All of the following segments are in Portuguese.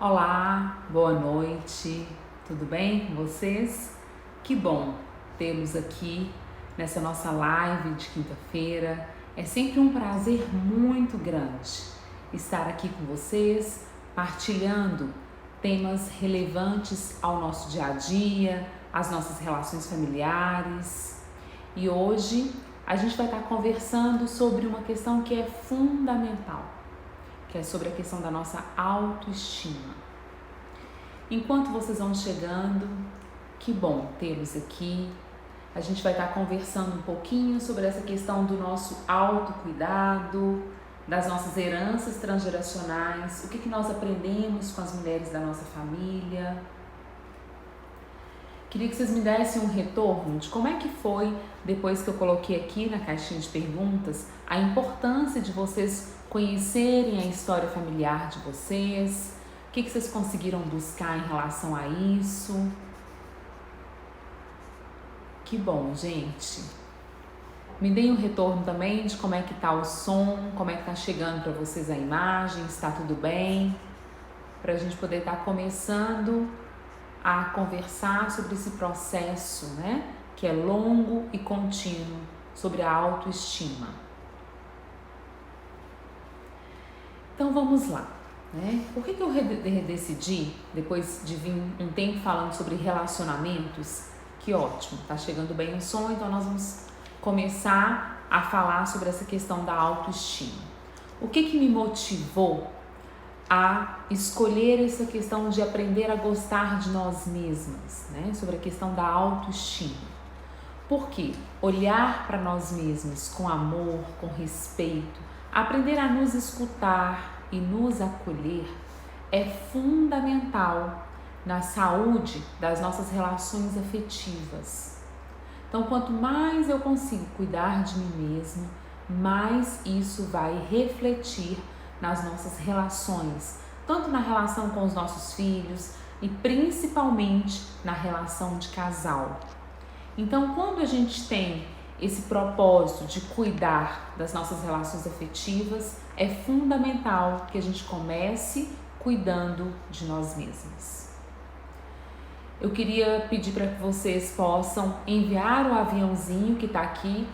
Olá, boa noite, tudo bem com vocês? Que bom tê-los aqui nessa nossa live de quinta-feira. É sempre um prazer muito grande estar aqui com vocês, partilhando temas relevantes ao nosso dia a dia, às nossas relações familiares. E hoje a gente vai estar conversando sobre uma questão que é fundamental, que é sobre a questão da nossa autoestima. Enquanto vocês vão chegando, que bom tê-los aqui. A gente vai estar conversando um pouquinho sobre essa questão do nosso autocuidado, das nossas heranças transgeracionais, o que nós aprendemos com as mulheres da nossa família. Queria que vocês me dessem um retorno de como é que foi, depois que eu coloquei aqui na caixinha de perguntas, a importância de vocês conhecerem a história familiar de vocês, o que vocês conseguiram buscar em relação a isso. Que bom, gente. Me deem um retorno também de como é que tá o som, como é que tá chegando para vocês a imagem, se tá tudo bem, para a gente poder estar começando a conversar sobre esse processo, né, que é longo e contínuo, sobre a autoestima. Então vamos lá, né? Por que eu decidi, depois de vir um tempo falando sobre relacionamentos, que ótimo, tá chegando bem o som, então nós vamos começar a falar sobre essa questão da autoestima. O que me motivou a escolher essa questão de aprender a gostar de nós mesmas, né? Sobre a questão da autoestima. Porque olhar para nós mesmos com amor, com respeito, aprender a nos escutar e nos acolher é fundamental na saúde das nossas relações afetivas. Então, quanto mais eu consigo cuidar de mim mesma, mais isso vai refletir nas nossas relações, tanto na relação com os nossos filhos e principalmente na relação de casal. Então, quando a gente tem esse propósito de cuidar das nossas relações afetivas, é fundamental que a gente comece cuidando de nós mesmos. Eu queria pedir para que vocês possam enviar o aviãozinho que está aqui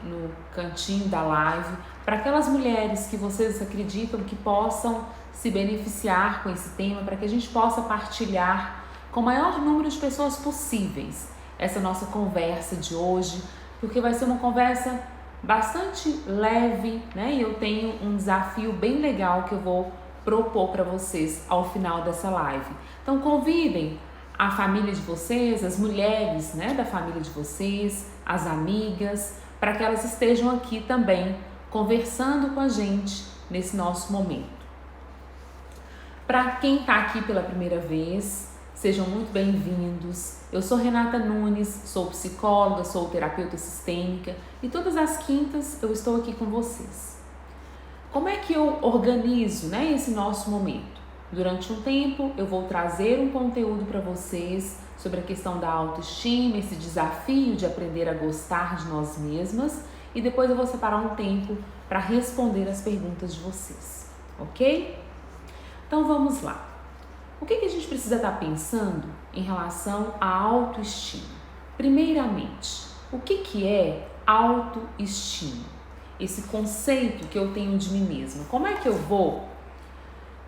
no cantinho da live para aquelas mulheres que vocês acreditam que possam se beneficiar com esse tema, para que a gente possa partilhar com o maior número de pessoas possíveis essa nossa conversa de hoje, porque vai ser uma conversa bastante leve, né? E eu tenho um desafio bem legal que eu vou propor para vocês ao final dessa live. Então convidem a família de vocês, as mulheres, né, da família de vocês, as amigas, para que elas estejam aqui também conversando com a gente nesse nosso momento. Para quem está aqui pela primeira vez, sejam muito bem-vindos. Eu sou Renata Nunes, sou psicóloga, sou terapeuta sistêmica e todas as quintas eu estou aqui com vocês. Como é que eu organizo, né, esse nosso momento? Durante um tempo eu vou trazer um conteúdo para vocês sobre a questão da autoestima, esse desafio de aprender a gostar de nós mesmas, e depois eu vou separar um tempo para responder as perguntas de vocês, ok? Então vamos lá. O que a gente precisa estar pensando em relação à autoestima? Primeiramente, o que é autoestima? Esse conceito que eu tenho de mim mesma. Como é que eu vou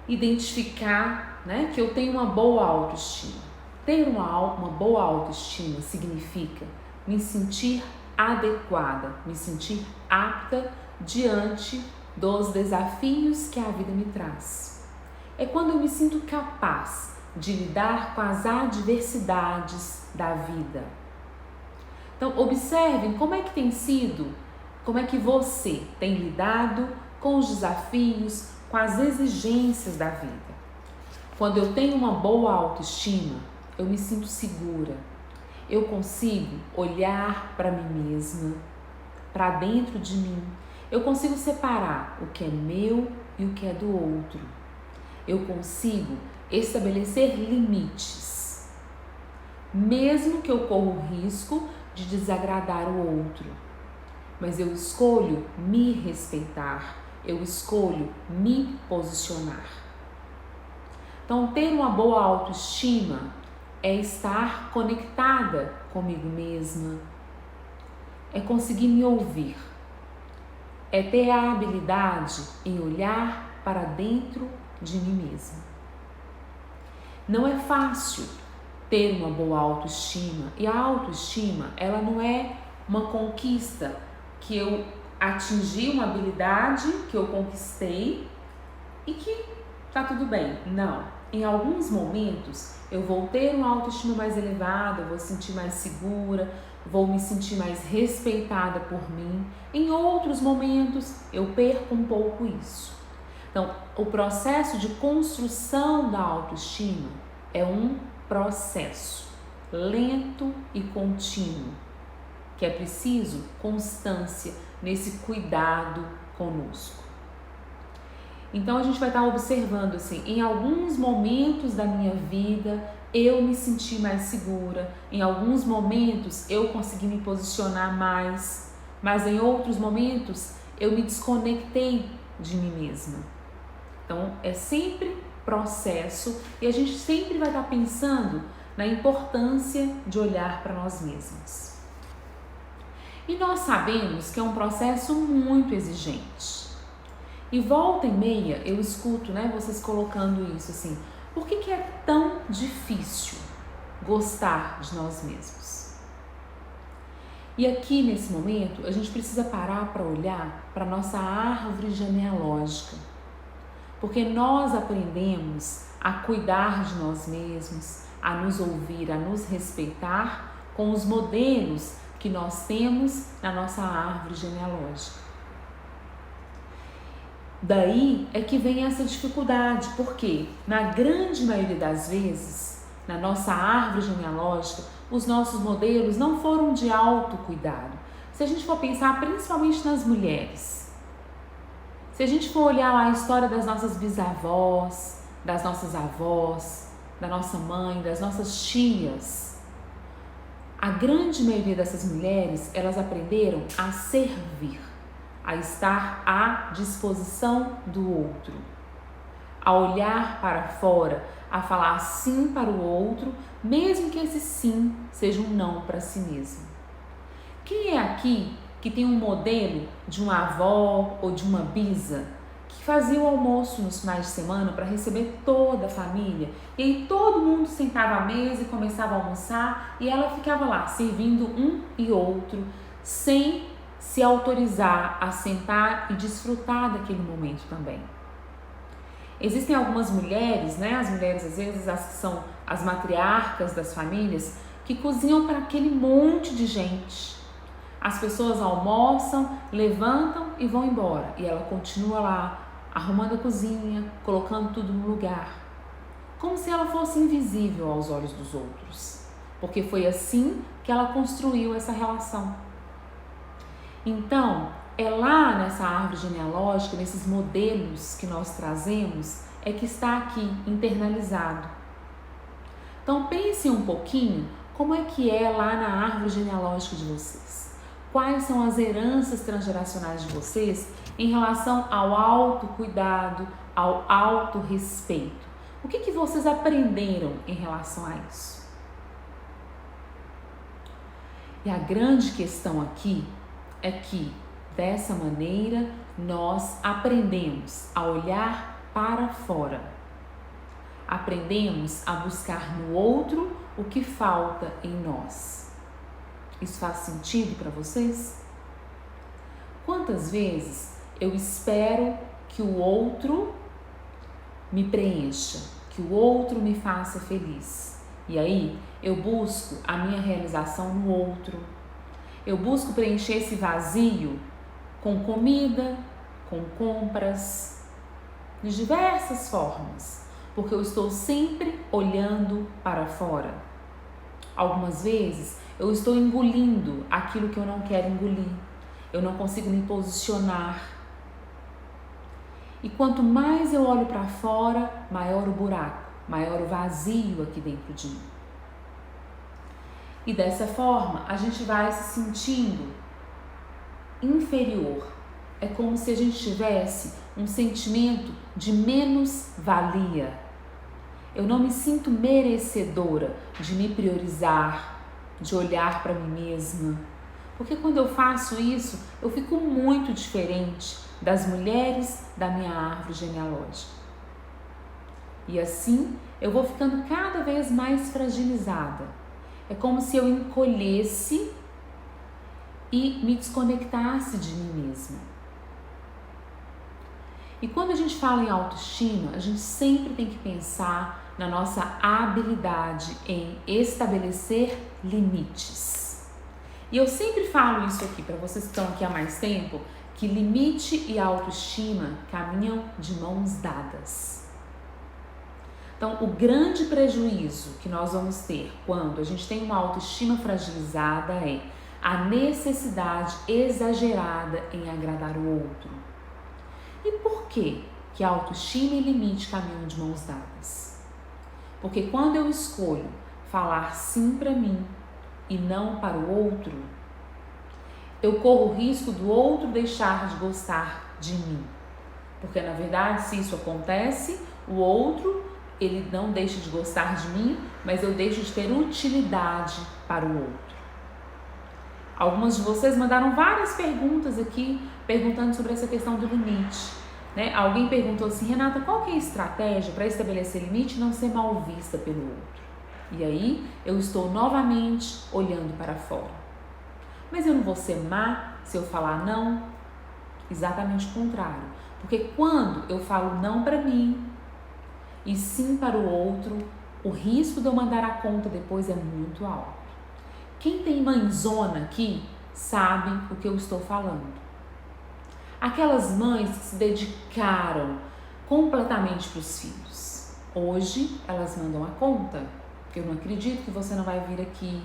identificar, né, que eu tenho uma boa autoestima? Ter uma boa autoestima significa me sentir adequada, me sentir apta diante dos desafios que a vida me traz. É quando eu me sinto capaz de lidar com as adversidades da vida. Então, observem como é que tem sido, como é que você tem lidado com os desafios, com as exigências da vida. Quando eu tenho uma boa autoestima, eu me sinto segura. Eu consigo olhar para mim mesma, para dentro de mim. Eu consigo separar o que é meu e o que é do outro. Eu consigo estabelecer limites, mesmo que eu corra o risco de desagradar o outro. Mas eu escolho me respeitar, eu escolho me posicionar. Então, ter uma boa autoestima é estar conectada comigo mesma, é conseguir me ouvir, é ter a habilidade em olhar para dentro de mim mesma. Não é fácil ter uma boa autoestima, e a autoestima, ela não é uma conquista que eu atingi, uma habilidade que eu conquistei e que tá tudo bem. Não. Em alguns momentos eu vou ter uma autoestima mais elevada, eu vou sentir mais segura, vou me sentir mais respeitada por mim. Em outros momentos eu perco um pouco isso. Então, o processo de construção da autoestima é um processo lento e contínuo, que é preciso constância nesse cuidado conosco. Então a gente vai estar observando assim, em alguns momentos da minha vida eu me senti mais segura, em alguns momentos eu consegui me posicionar mais, mas em outros momentos eu me desconectei de mim mesma. Então é sempre processo e a gente sempre vai estar pensando na importância de olhar para nós mesmos. E nós sabemos que é um processo muito exigente. E volta e meia eu escuto, vocês colocando isso assim, por que é tão difícil gostar de nós mesmos? E aqui nesse momento a gente precisa parar para olhar para a nossa árvore genealógica, porque nós aprendemos a cuidar de nós mesmos, a nos ouvir, a nos respeitar com os modelos que nós temos na nossa árvore genealógica. Daí é que vem essa dificuldade, porque na grande maioria das vezes, na nossa árvore genealógica, os nossos modelos não foram de autocuidado. Se a gente for pensar principalmente nas mulheres, se a gente for olhar lá a história das nossas bisavós, das nossas avós, da nossa mãe, das nossas tias, a grande maioria dessas mulheres, elas aprenderam a servir, a estar à disposição do outro, a olhar para fora, a falar sim para o outro, mesmo que esse sim seja um não para si mesmo. Quem é aqui que tem um modelo de uma avó ou de uma bisa que fazia o almoço nos finais de semana para receber toda a família, e aí todo mundo sentava à mesa e começava a almoçar e ela ficava lá servindo um e outro sem se autorizar a sentar e desfrutar daquele momento também. Existem algumas mulheres, as mulheres às vezes as que são as matriarcas das famílias, que cozinham para aquele monte de gente. As pessoas almoçam, levantam e vão embora, e ela continua lá arrumando a cozinha, colocando tudo no lugar, como se ela fosse invisível aos olhos dos outros, porque foi assim que ela construiu essa relação. Então, é lá nessa árvore genealógica, nesses modelos que nós trazemos, é que está aqui internalizado. Então, pensem um pouquinho como é que é lá na árvore genealógica de vocês. Quais são as heranças transgeracionais de vocês em relação ao autocuidado, ao autorrespeito? O que vocês aprenderam em relação a isso? E a grande questão aqui é que, dessa maneira, nós aprendemos a olhar para fora. Aprendemos a buscar no outro o que falta em nós. Isso faz sentido para vocês? Quantas vezes eu espero que o outro me preencha, que o outro me faça feliz? E aí eu busco a minha realização no outro. Eu busco preencher esse vazio com comida, com compras, de diversas formas, porque eu estou sempre olhando para fora. Algumas vezes eu estou engolindo aquilo que eu não quero engolir, eu não consigo me posicionar. E quanto mais eu olho para fora, maior o buraco, maior o vazio aqui dentro de mim. E dessa forma, a gente vai se sentindo inferior. É como se a gente tivesse um sentimento de menos-valia. Eu não me sinto merecedora de me priorizar, de olhar para mim mesma. Porque quando eu faço isso, eu fico muito diferente das mulheres da minha árvore genealógica. E assim eu vou ficando cada vez mais fragilizada. É como se eu encolhesse e me desconectasse de mim mesma. E quando a gente fala em autoestima, a gente sempre tem que pensar na nossa habilidade em estabelecer limites. E eu sempre falo isso aqui para vocês que estão aqui há mais tempo, que limite e autoestima caminham de mãos dadas. Então, o grande prejuízo que nós vamos ter quando a gente tem uma autoestima fragilizada é a necessidade exagerada em agradar o outro. E por que a autoestima e limite caminham de mãos dadas? Porque quando eu escolho falar sim para mim e não para o outro, eu corro o risco do outro deixar de gostar de mim. Porque na verdade, se isso acontece, o outro, ele não deixa de gostar de mim, mas eu deixo de ter utilidade para o outro. Algumas de vocês mandaram várias perguntas aqui, perguntando sobre essa questão do limite. Né? Alguém perguntou assim, Renata, qual que é a estratégia para estabelecer limite e não ser mal vista pelo outro? E aí, eu estou novamente olhando para fora. Mas eu não vou ser má se eu falar não? Exatamente o contrário. Porque quando eu falo não para mim e sim para o outro, o risco de eu mandar a conta depois é muito alto. Quem tem mãezona aqui sabe o que eu estou falando. Aquelas mães que se dedicaram completamente para os filhos. Hoje elas mandam a conta. Eu não acredito que você não vai vir aqui.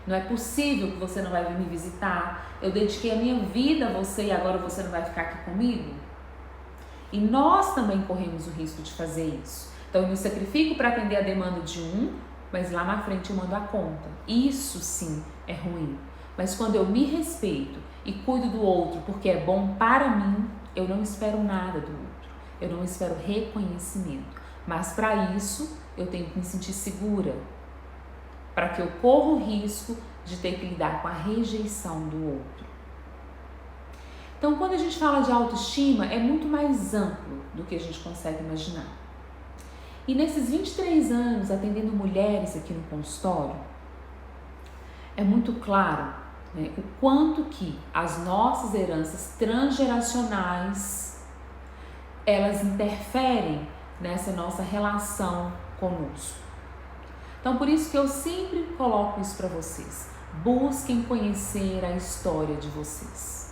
Não é possível que você não vai vir me visitar. Eu dediquei a minha vida a você e agora você não vai ficar aqui comigo? E nós também corremos o risco de fazer isso. Então eu me sacrifico para atender a demanda de um, mas lá na frente eu mando a conta. Isso sim é ruim. Mas quando eu me respeito e cuido do outro porque é bom para mim, eu não espero nada do outro. Eu não espero reconhecimento. Mas para isso eu tenho que me sentir segura. Para que eu corra o risco de ter que lidar com a rejeição do outro. Então, quando a gente fala de autoestima, é muito mais amplo do que a gente consegue imaginar. E nesses 23 anos atendendo mulheres aqui no consultório, é muito claro, né, o quanto que as nossas heranças transgeracionais, elas interferem nessa nossa relação conosco. Então, por isso que eu sempre coloco isso para vocês. Busquem conhecer a história de vocês.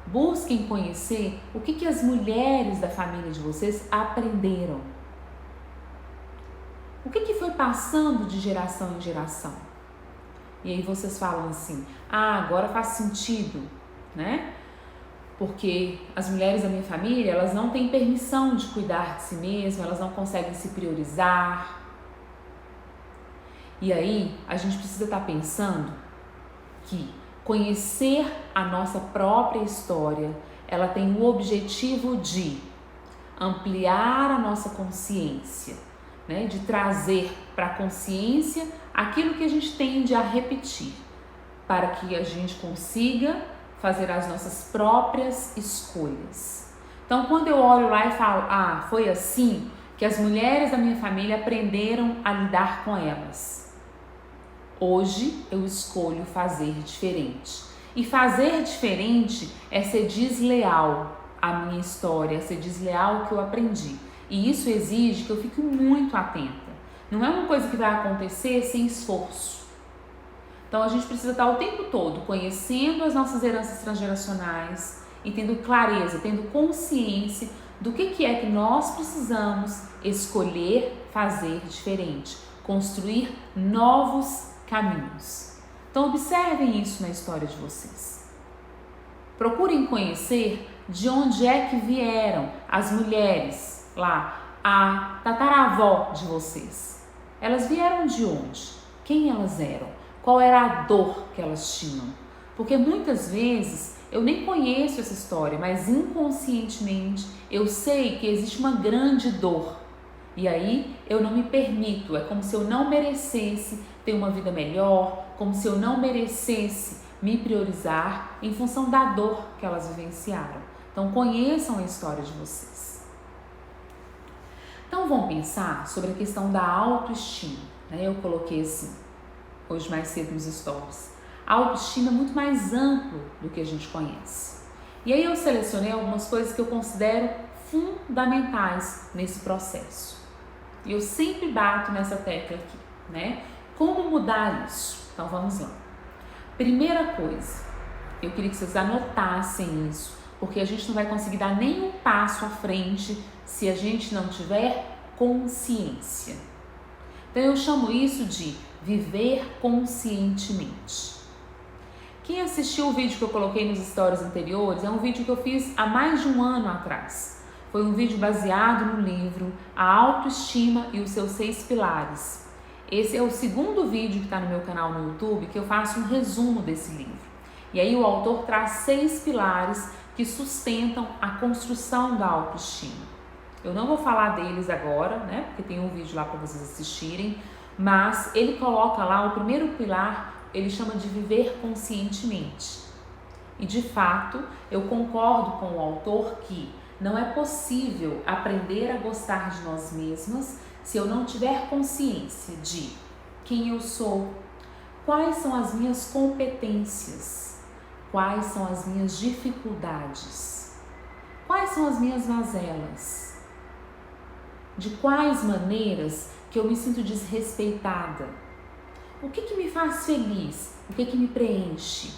Busquem conhecer o que as mulheres da família de vocês aprenderam. O que foi passando de geração em geração? E aí vocês falam assim, agora faz sentido, né? Porque as mulheres da minha família, elas não têm permissão de cuidar de si mesmas, elas não conseguem se priorizar. E aí, a gente precisa estar pensando que conhecer a nossa própria história, ela tem o objetivo de ampliar a nossa consciência, né? De trazer para a consciência aquilo que a gente tende a repetir, para que a gente consiga fazer as nossas próprias escolhas. Então, quando eu olho lá e falo, foi assim que as mulheres da minha família aprenderam a lidar com elas. Hoje eu escolho fazer diferente. E fazer diferente é ser desleal à minha história, é ser desleal ao que eu aprendi. E isso exige que eu fique muito atenta. Não é uma coisa que vai acontecer sem esforço. Então a gente precisa estar o tempo todo conhecendo as nossas heranças transgeracionais e tendo clareza, tendo consciência do que é que nós precisamos escolher fazer diferente, construir novos caminhos. Então observem isso na história de vocês. Procurem conhecer de onde é que vieram as mulheres lá, a tataravó de vocês. Elas vieram de onde? Quem elas eram? Qual era a dor que elas tinham? Porque muitas vezes eu nem conheço essa história, mas inconscientemente eu sei que existe uma grande dor E aí eu não me permito, é como se eu não merecesse ter uma vida melhor, como se eu não merecesse me priorizar em função da dor que elas vivenciaram. Então conheçam a história de vocês. Então vamos pensar sobre a questão da autoestima, né? Eu coloquei assim, hoje mais cedo nos stories. A autoestima é muito mais amplo do que a gente conhece. E aí eu selecionei algumas coisas que eu considero fundamentais nesse processo. E eu sempre bato nessa tecla aqui, né? Como mudar isso? Então vamos lá. Primeira coisa, eu queria que vocês anotassem isso, porque a gente não vai conseguir dar nenhum passo à frente se a gente não tiver consciência. Então eu chamo isso de viver conscientemente. Quem assistiu o vídeo que eu coloquei nos stories anteriores, é um vídeo que eu fiz há mais de um ano atrás. Foi um vídeo baseado no livro A Autoestima e os Seus 6 Pilares. Esse é o segundo vídeo que está no meu canal no YouTube, que eu faço um resumo desse livro. E aí o autor traz 6 pilares que sustentam a construção da autoestima. Eu não vou falar deles agora, né? Porque tem um vídeo lá para vocês assistirem, mas ele coloca lá o primeiro pilar, ele chama de viver conscientemente. E de fato, eu concordo com o autor que não é possível aprender a gostar de nós mesmas se eu não tiver consciência de quem eu sou, quais são as minhas competências, quais são as minhas dificuldades, quais são as minhas mazelas, de quais maneiras que eu me sinto desrespeitada, o que me faz feliz, o que me preenche.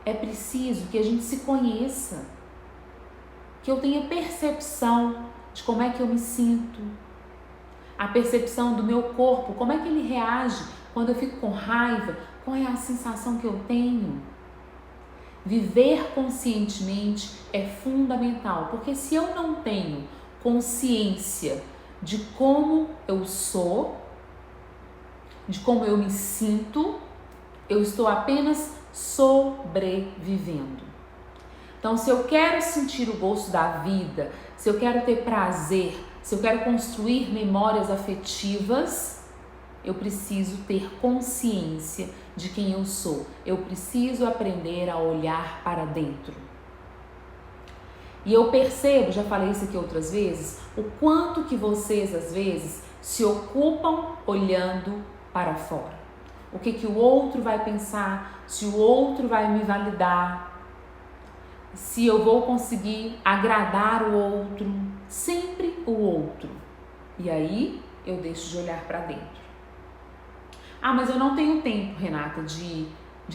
É preciso que a gente se conheça, que eu tenha percepção de como é que eu me sinto, a percepção do meu corpo, como é que ele reage quando eu fico com raiva, qual é a sensação que eu tenho. Viver conscientemente é fundamental, porque se eu não tenho consciência de como eu sou, de como eu me sinto, eu estou apenas sobrevivendo. Então, se eu quero sentir o gosto da vida, se eu quero ter prazer, se eu quero construir memórias afetivas, eu preciso ter consciência de quem eu sou. Eu preciso aprender a olhar para dentro. E eu percebo, já falei isso aqui outras vezes, o quanto que vocês, às vezes, se ocupam olhando para fora. O que o outro vai pensar, se o outro vai me validar, se eu vou conseguir agradar o outro, sempre o outro. E aí eu deixo de olhar para dentro. Ah, mas eu não tenho tempo, Renata, de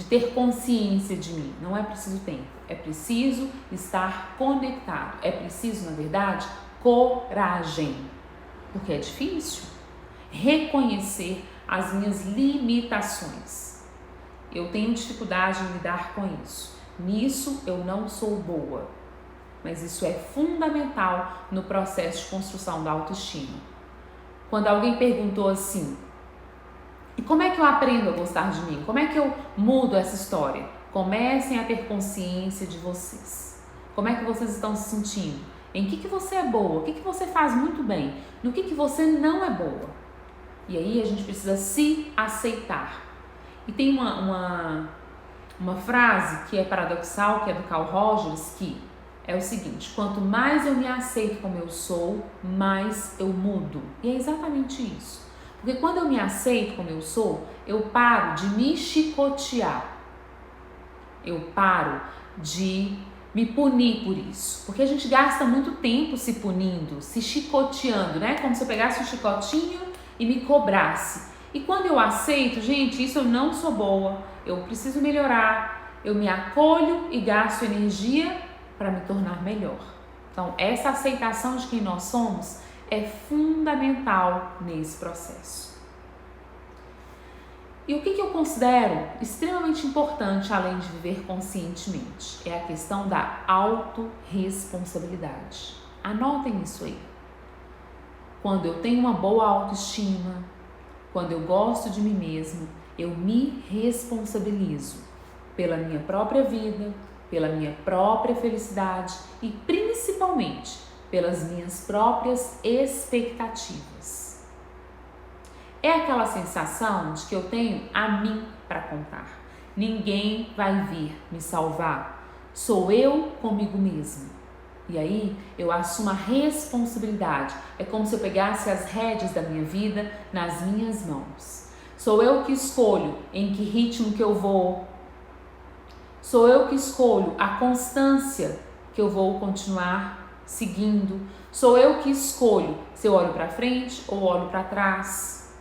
ter consciência de mim. Não é preciso tempo, é preciso estar conectado. É preciso, na verdade, coragem. Porque é difícil reconhecer as minhas limitações. Eu tenho dificuldade em lidar com isso. Nisso eu não sou boa, mas isso é fundamental no processo de construção da autoestima. Quando alguém perguntou assim, e como é que eu aprendo a gostar de mim? Como é que eu mudo essa história? Comecem a ter consciência de vocês. Como é que vocês estão se sentindo? Em que você é boa? O que você faz muito bem? No que você não é boa? E aí a gente precisa se aceitar. E tem uma frase que é paradoxal, que é do Carl Rogers, que é o seguinte: quanto mais eu me aceito como eu sou, mais eu mudo. E é exatamente isso. Porque quando eu me aceito como eu sou, eu paro de me chicotear. Eu paro de me punir por isso. Porque a gente gasta muito tempo se punindo, se chicoteando, né? Como se eu pegasse um chicotinho e me cobrasse. E quando eu aceito, gente, isso eu não sou boa, eu preciso melhorar, eu me acolho e gasto energia para me tornar melhor. Então, essa aceitação de quem nós somos é fundamental nesse processo. E o que eu considero extremamente importante, além de viver conscientemente, é a questão da autorresponsabilidade. Anotem isso aí. Quando eu tenho uma boa autoestima, quando eu gosto de mim mesmo, eu me responsabilizo pela minha própria vida, pela minha própria felicidade e principalmente pelas minhas próprias expectativas. É aquela sensação de que eu tenho a mim para contar. Ninguém vai vir me salvar. Sou eu comigo mesmo. E aí eu assumo a responsabilidade. É como se eu pegasse as rédeas da minha vida nas minhas mãos. Sou eu que escolho em que ritmo que eu vou. Sou eu que escolho a constância que eu vou continuar seguindo. Sou eu que escolho se eu olho para frente ou olho para trás.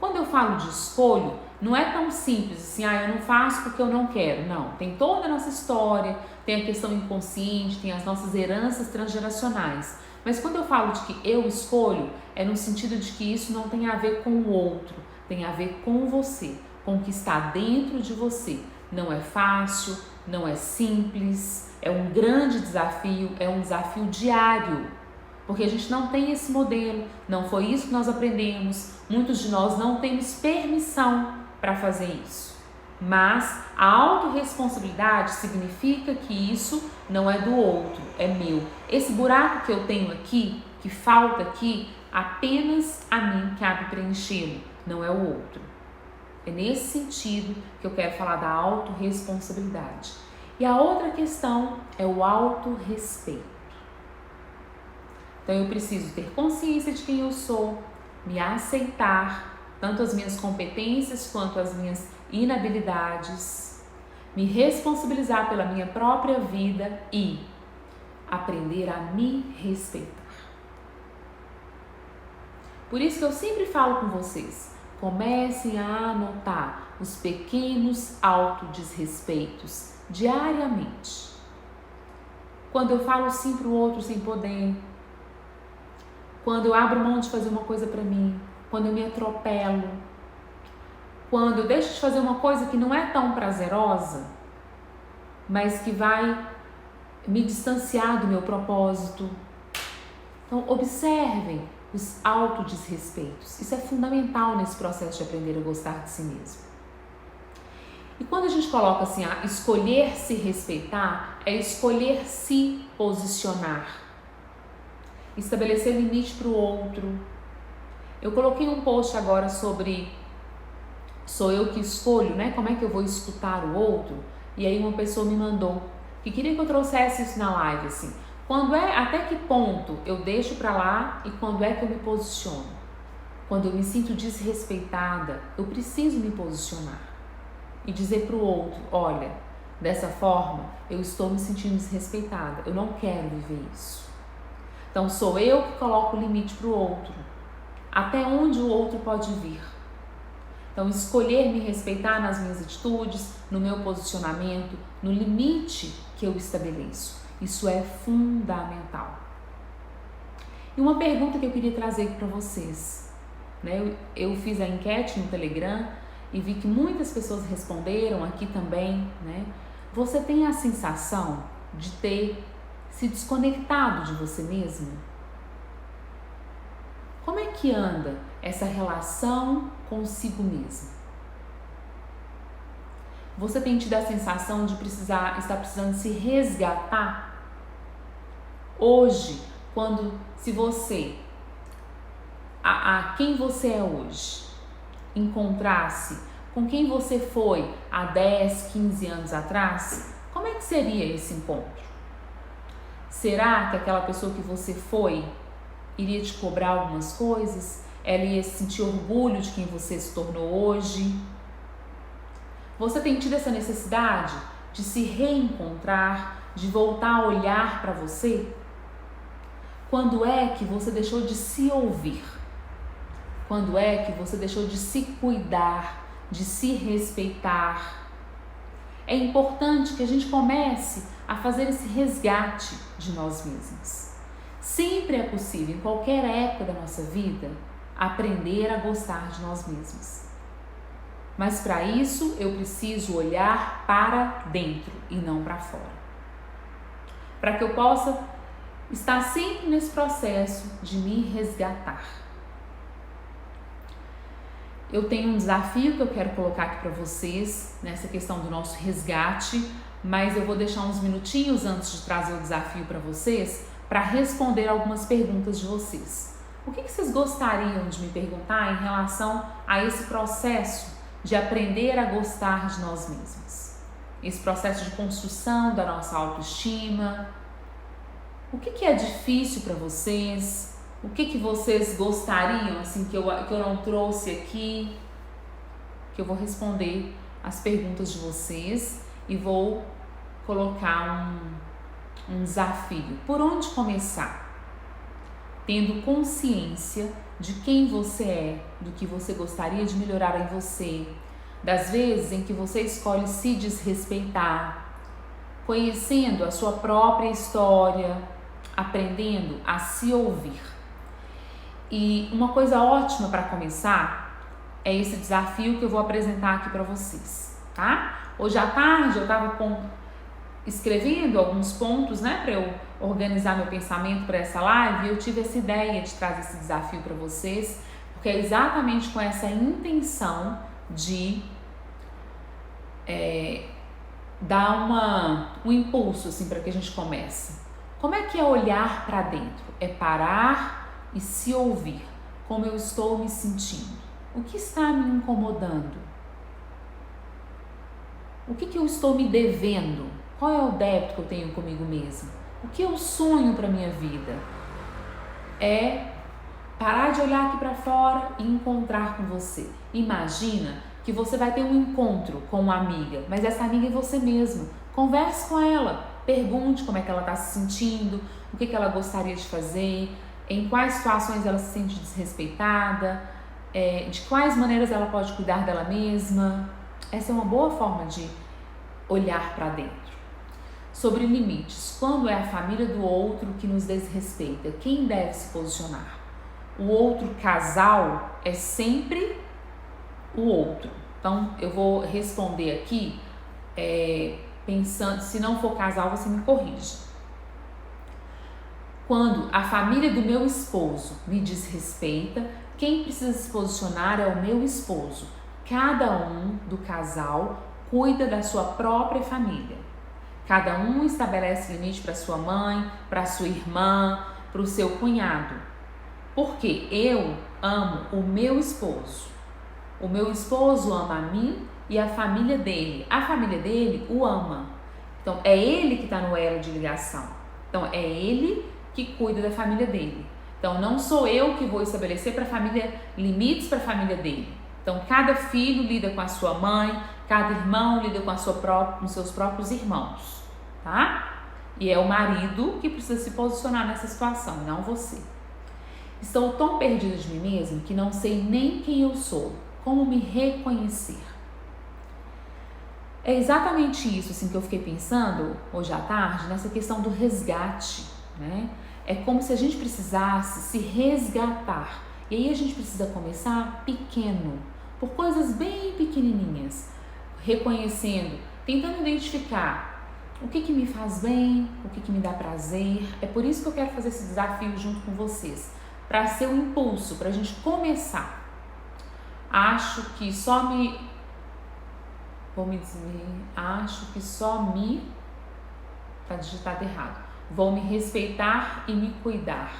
Quando eu falo de escolho, não é tão simples assim, eu não faço porque eu não quero. Não, tem toda a nossa história, tem a questão inconsciente, tem as nossas heranças transgeracionais. Mas quando eu falo de que eu escolho, é no sentido de que isso não tem a ver com o outro, tem a ver com você, com o que está dentro de você. Não é fácil, não é simples, é um grande desafio, é um desafio diário. Porque a gente não tem esse modelo, não foi isso que nós aprendemos, muitos de nós não temos permissão para fazer isso. Mas a autorresponsabilidade significa que isso não é do outro, é meu. Esse buraco que eu tenho aqui, que falta aqui, apenas a mim cabe preenchê-lo, não é o outro. É nesse sentido que eu quero falar da autorresponsabilidade. E a outra questão é o autorrespeito. Então eu preciso ter consciência de quem eu sou, me aceitar, tanto as minhas competências quanto as minhas inabilidades, me responsabilizar pela minha própria vida e aprender a me respeitar. Por isso que eu sempre falo com vocês, comecem a anotar os pequenos autodesrespeitos diariamente. Quando eu falo sim para o outro sem poder, quando eu abro mão de fazer uma coisa para mim, quando eu me atropelo, quando eu deixo de fazer uma coisa que não é tão prazerosa, mas que vai me distanciar do meu propósito. Então, observem os autodesrespeitos. Isso é fundamental nesse processo de aprender a gostar de si mesmo. E quando a gente coloca assim, escolher se respeitar, é escolher se posicionar, estabelecer limite para o outro. Eu coloquei um post agora sobre sou eu que escolho, né? Como é que eu vou escutar o outro? E aí uma pessoa me mandou que queria que eu trouxesse isso na live, assim. Até que ponto eu deixo para lá e quando é que eu me posiciono? Quando eu me sinto desrespeitada, eu preciso me posicionar e dizer para o outro, olha, dessa forma eu estou me sentindo desrespeitada, eu não quero viver isso. Então sou eu que coloco o limite para o outro. Até onde o outro pode vir? Então escolher me respeitar nas minhas atitudes, no meu posicionamento, no limite que eu estabeleço. Isso é fundamental. E uma pergunta que eu queria trazer aqui para vocês, né? Eu fiz a enquete no Telegram e vi que muitas pessoas responderam aqui também, né? Você tem a sensação de ter se desconectado de você mesmo? Como é que anda essa relação consigo mesmo? Você tem tido a sensação de estar precisando se resgatar? Hoje, se você, quem você é hoje, encontrasse com quem você foi há 10, 15 anos atrás, como é que seria esse encontro? Será que aquela pessoa que você foi iria te cobrar algumas coisas? Ela ia sentir orgulho de quem você se tornou hoje? Você tem tido essa necessidade de se reencontrar, de voltar a olhar para você? Quando é que você deixou de se ouvir? Quando é que você deixou de se cuidar, de se respeitar? É importante que a gente comece a fazer esse resgate de nós mesmos. Sempre é possível, em qualquer época da nossa vida, aprender a gostar de nós mesmos. Mas para isso eu preciso olhar para dentro e não para fora. Para que eu possa estar sempre nesse processo de me resgatar. Eu tenho um desafio que eu quero colocar aqui para vocês, nessa questão do nosso resgate, mas eu vou deixar uns minutinhos antes de trazer o desafio para vocês, para responder algumas perguntas de vocês. O que vocês gostariam de me perguntar em relação a esse processo de aprender a gostar de nós mesmos? Esse processo de construção da nossa autoestima. O que é difícil para vocês? O que vocês gostariam, assim, que eu não trouxe aqui? Que eu vou responder as perguntas de vocês e vou colocar um desafio. Por onde começar? Tendo consciência de quem você é, do que você gostaria de melhorar em você, das vezes em que você escolhe se desrespeitar, conhecendo a sua própria história, aprendendo a se ouvir. E uma coisa ótima para começar é esse desafio que eu vou apresentar aqui para vocês, tá? Hoje à tarde eu estava escrevendo alguns pontos, né, para eu organizar meu pensamento para essa live, e eu tive essa ideia de trazer esse desafio para vocês, porque é exatamente com essa intenção de dar um impulso assim para que a gente comece. Como é que é olhar para dentro? É parar e se ouvir. Como eu estou me sentindo? O que está me incomodando? O que eu estou me devendo? Qual é o débito que eu tenho comigo mesmo? O que eu sonho para minha vida? É parar de olhar aqui para fora e encontrar com você. Imagina que você vai ter um encontro com uma amiga, mas essa amiga é você mesmo. Converse com ela, pergunte como é que ela está se sentindo, o que ela gostaria de fazer, em quais situações ela se sente desrespeitada, de quais maneiras ela pode cuidar dela mesma. Essa é uma boa forma de olhar para dentro. Sobre limites, quando é a família do outro que nos desrespeita, quem deve se posicionar? O outro casal é sempre o outro. Então, eu vou responder aqui pensando, se não for casal, você me corrige. Quando a família do meu esposo me desrespeita, quem precisa se posicionar é o meu esposo. Cada um do casal cuida da sua própria família. Cada um estabelece limite para sua mãe, para sua irmã, para o seu cunhado. Porque eu amo o meu esposo. O meu esposo ama a mim e a família dele. A família dele o ama. Então, é ele que está no elo de ligação. Então, é ele que cuida da família dele. Então, não sou eu que vou estabelecer para a família limites para a família dele. Então, cada filho lida com a sua mãe, cada irmão lida com com seus próprios irmãos, tá? E é o marido que precisa se posicionar nessa situação, não você. Estou tão perdida de mim mesmo que não sei nem quem eu sou, como me reconhecer. É exatamente isso assim, que eu fiquei pensando hoje à tarde, nessa questão do resgate, né? É como se a gente precisasse se resgatar. E aí a gente precisa começar pequeno, por coisas bem pequenininhas, reconhecendo, tentando identificar o que me faz bem, o que me dá prazer. É por isso que eu quero fazer esse desafio junto com vocês, para ser um impulso, para a gente começar. Acho que só me tá digitado errado. Vou me respeitar e me cuidar.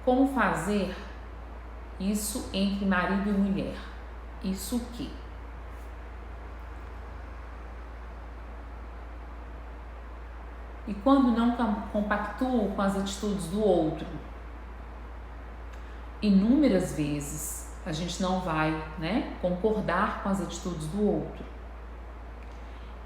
Como fazer isso entre marido e mulher? Isso o quê? E quando não compactuo com as atitudes do outro? Inúmeras vezes a gente não vai, né, concordar com as atitudes do outro.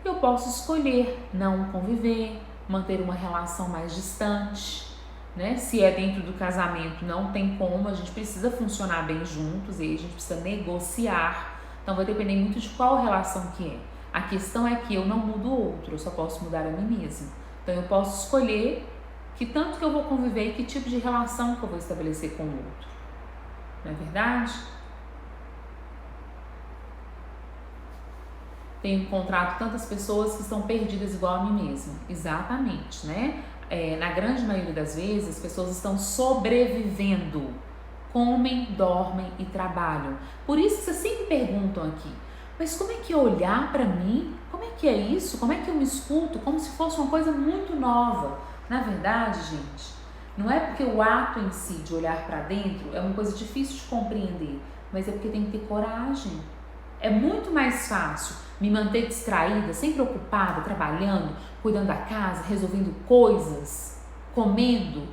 Eu posso escolher não conviver, manter uma relação mais distante, né? Se é dentro do casamento, não tem como, a gente precisa funcionar bem juntos e aí a gente precisa negociar. Então vai depender muito de qual relação que é. A questão é que eu não mudo o outro, eu só posso mudar a mim mesma. Então eu posso escolher que tanto que eu vou conviver e que tipo de relação que eu vou estabelecer com o outro. Não é verdade? Tenho encontrado tantas pessoas que estão perdidas igual a mim mesma. Exatamente, né? Na grande maioria das vezes, as pessoas estão sobrevivendo. Comem, dormem e trabalham. Por isso que vocês sempre perguntam aqui, Mas como é que é olhar para mim? Como é que é isso? Como é que eu me escuto? Como se fosse uma coisa muito nova. Na verdade, gente, não é porque o ato em si de olhar para dentro é uma coisa difícil de compreender, mas é porque tem que ter coragem. É muito mais fácil me manter distraída, sempre ocupada, trabalhando, cuidando da casa, resolvendo coisas, comendo,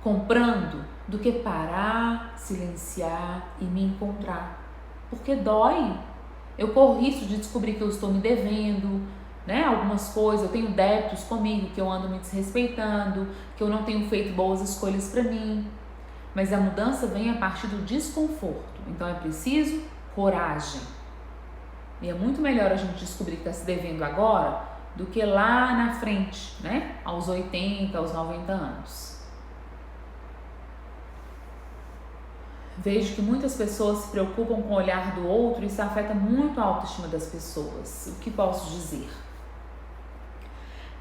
comprando, do que parar, silenciar e me encontrar. Porque dói. Eu corro risco de descobrir que eu estou me devendo, né? Algumas coisas, eu tenho débitos comigo, que eu ando me desrespeitando, que eu não tenho feito boas escolhas para mim. Mas a mudança vem a partir do desconforto. Então é preciso coragem. E é muito melhor a gente descobrir que está se devendo agora do que lá na frente, né? Aos 80, aos 90 anos. Vejo que muitas pessoas se preocupam com o olhar do outro e isso afeta muito a autoestima das pessoas. O que posso dizer?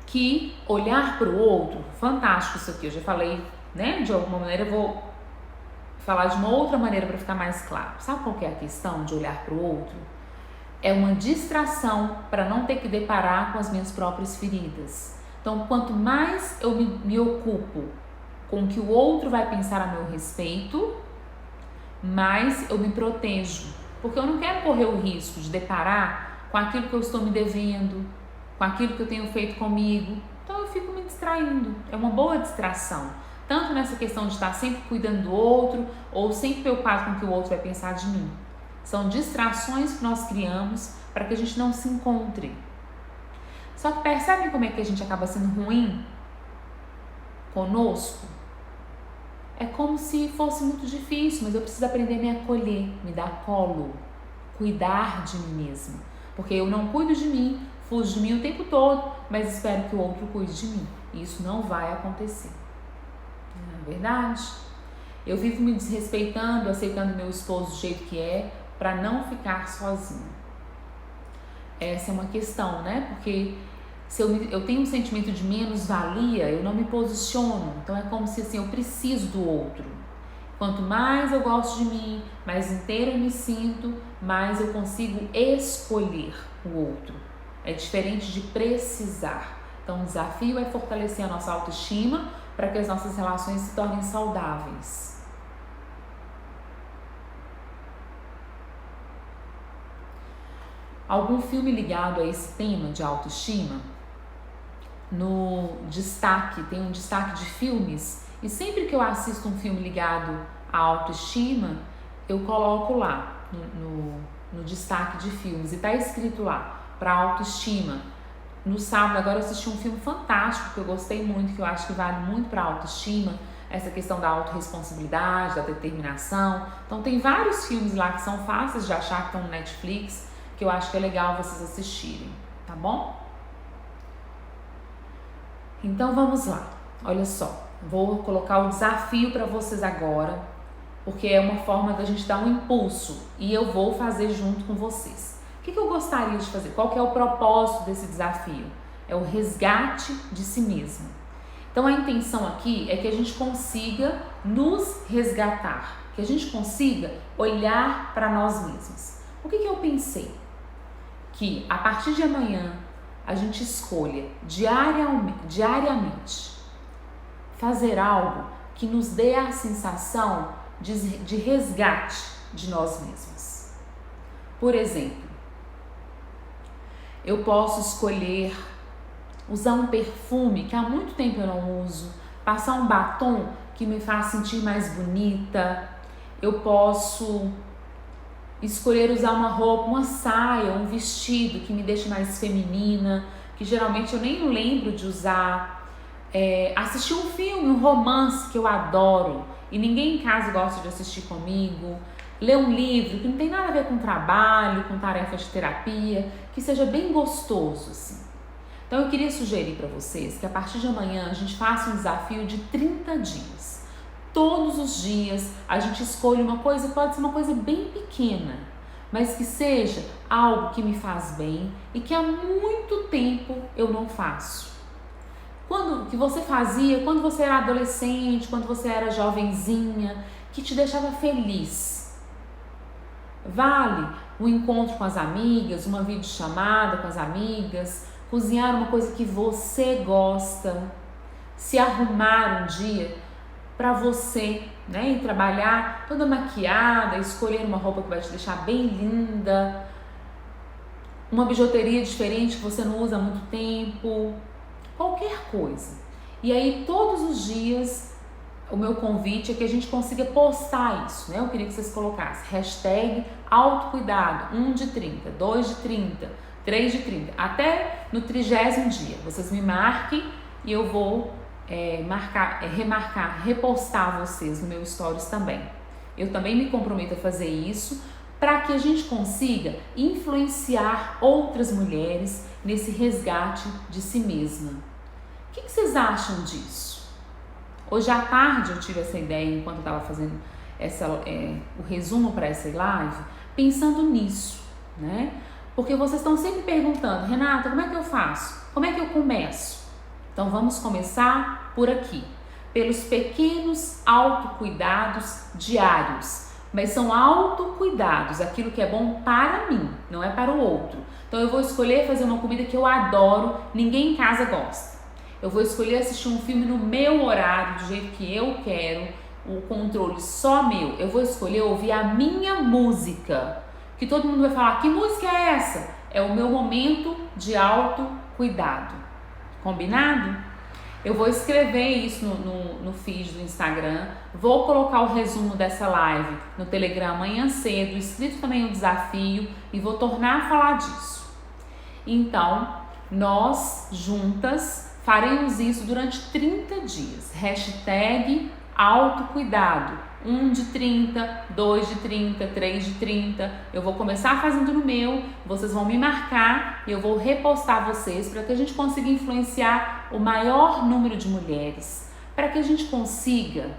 Que olhar para o outro, fantástico isso aqui, eu já falei, né? De alguma maneira eu vou falar de uma outra maneira para ficar mais claro. Sabe qual que é a questão de olhar para o outro? É uma distração para não ter que deparar com as minhas próprias feridas. Então, quanto mais eu me ocupo com o que o outro vai pensar a meu respeito, mais eu me protejo. Porque eu não quero correr o risco de deparar com aquilo que eu estou me devendo, com aquilo que eu tenho feito comigo. Então eu fico me distraindo. É uma boa distração. Tanto nessa questão de estar sempre cuidando do outro ou sempre preocupado com o que o outro vai pensar de mim. São distrações que nós criamos para que a gente não se encontre. Só que percebem como é que a gente acaba sendo ruim conosco? É como se fosse muito difícil, mas eu preciso aprender a me acolher, me dar colo, cuidar de mim mesma. Porque eu não cuido de mim, fujo de mim o tempo todo, mas espero que o outro cuide de mim. E isso não vai acontecer. Não é verdade? Eu vivo me desrespeitando, aceitando meu esposo do jeito que é, para não ficar sozinha. Essa é uma questão, né? Porque se eu tenho um sentimento de menos-valia, eu não me posiciono. Então é como se assim, eu preciso do outro. Quanto mais eu gosto de mim, mais inteira eu me sinto, mais eu consigo escolher o outro. É diferente de precisar. Então o desafio é fortalecer a nossa autoestima para que as nossas relações se tornem saudáveis. Algum filme ligado a esse tema de autoestima? No destaque, tem um destaque de filmes, e sempre que eu assisto um filme ligado à autoestima, eu coloco lá no destaque de filmes, e tá escrito lá, para autoestima. No sábado agora eu assisti um filme fantástico, que eu gostei muito, que eu acho que vale muito para autoestima, essa questão da autorresponsabilidade, da determinação. Então tem vários filmes lá que são fáceis de achar, que estão no Netflix, que eu acho que é legal vocês assistirem, tá bom? Então vamos lá, olha só, vou colocar o desafio para vocês agora, porque é uma forma da gente dar um impulso e eu vou fazer junto com vocês. O que eu gostaria de fazer? Qual que é o propósito desse desafio? É o resgate de si mesmo. Então a intenção aqui é que a gente consiga nos resgatar, que a gente consiga olhar para nós mesmos. O que eu pensei? Que a partir de amanhã a gente escolha diariamente fazer algo que nos dê a sensação de resgate de nós mesmos. Por exemplo, eu posso escolher usar um perfume que há muito tempo eu não uso, passar um batom que me faz sentir mais bonita. Eu posso escolher usar uma roupa, uma saia, um vestido que me deixe mais feminina, que geralmente eu nem lembro de usar. Assistir um filme, um romance que eu adoro e ninguém em casa gosta de assistir comigo. Ler um livro que não tem nada a ver com trabalho, com tarefas de terapia, que seja bem gostoso, assim. Então eu queria sugerir para vocês que a partir de amanhã a gente faça um desafio de 30 dias. Todos os dias a gente escolhe uma coisa, pode ser uma coisa bem pequena, mas que seja algo que me faz bem e que há muito tempo eu não faço. Que você fazia quando você era adolescente, quando você era jovenzinha, que te deixava feliz. Vale um encontro com as amigas, uma videochamada com as amigas, cozinhar uma coisa que você gosta, se arrumar um dia para você, né? E trabalhar toda maquiada, escolher uma roupa que vai te deixar bem linda, uma bijuteria diferente que você não usa há muito tempo, qualquer coisa. E aí todos os dias o meu convite é que a gente consiga postar isso, né? Eu queria que vocês colocassem hashtag autocuidado, 1 de 30, 2 de 30, 3 de 30, até no 30º dia. Vocês me marquem e eu vou repostar vocês no meu stories também. Eu também me comprometo a fazer isso para que a gente consiga influenciar outras mulheres nesse resgate de si mesma. O que vocês acham disso? Hoje à tarde eu tive essa ideia enquanto eu estava fazendo o resumo para essa live, pensando nisso, né? Porque vocês estão sempre perguntando, Renata, como é que eu faço? Como é que eu começo? Então vamos começar por aqui, pelos pequenos autocuidados diários. Mas são autocuidados, aquilo que é bom para mim, não é para o outro. Então eu vou escolher fazer uma comida que eu adoro, ninguém em casa gosta. Eu vou escolher assistir um filme no meu horário, do jeito que eu quero, o controle só meu. Eu vou escolher ouvir a minha música, que todo mundo vai falar, que música é essa? É o meu momento de autocuidado. Combinado? Eu vou escrever isso no feed do Instagram, vou colocar o resumo dessa live no Telegram amanhã cedo, escrito também o desafio e vou tornar a falar disso. Então, nós juntas faremos isso durante 30 dias. Hashtag autocuidado. 1 de 30, 2 de 30, 3 de 30. Eu vou começar fazendo no meu, vocês vão me marcar e eu vou repostar vocês para que a gente consiga influenciar o maior número de mulheres, para que a gente consiga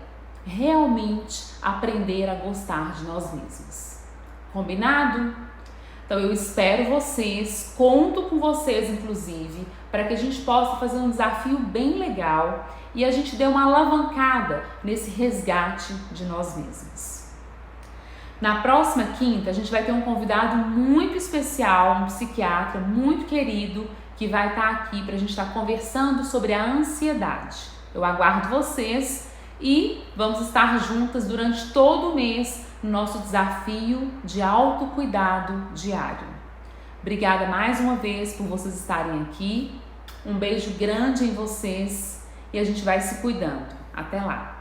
realmente aprender a gostar de nós mesmos. Combinado? Então eu espero vocês, conto com vocês inclusive, para que a gente possa fazer um desafio bem legal e a gente dê uma alavancada nesse resgate de nós mesmos. Na próxima quinta, a gente vai ter um convidado muito especial, um psiquiatra muito querido, que vai estar aqui para a gente estar conversando sobre a ansiedade. Eu aguardo vocês e vamos estar juntas durante todo o mês no nosso desafio de autocuidado diário. Obrigada mais uma vez por vocês estarem aqui. Um beijo grande em vocês e a gente vai se cuidando. Até lá!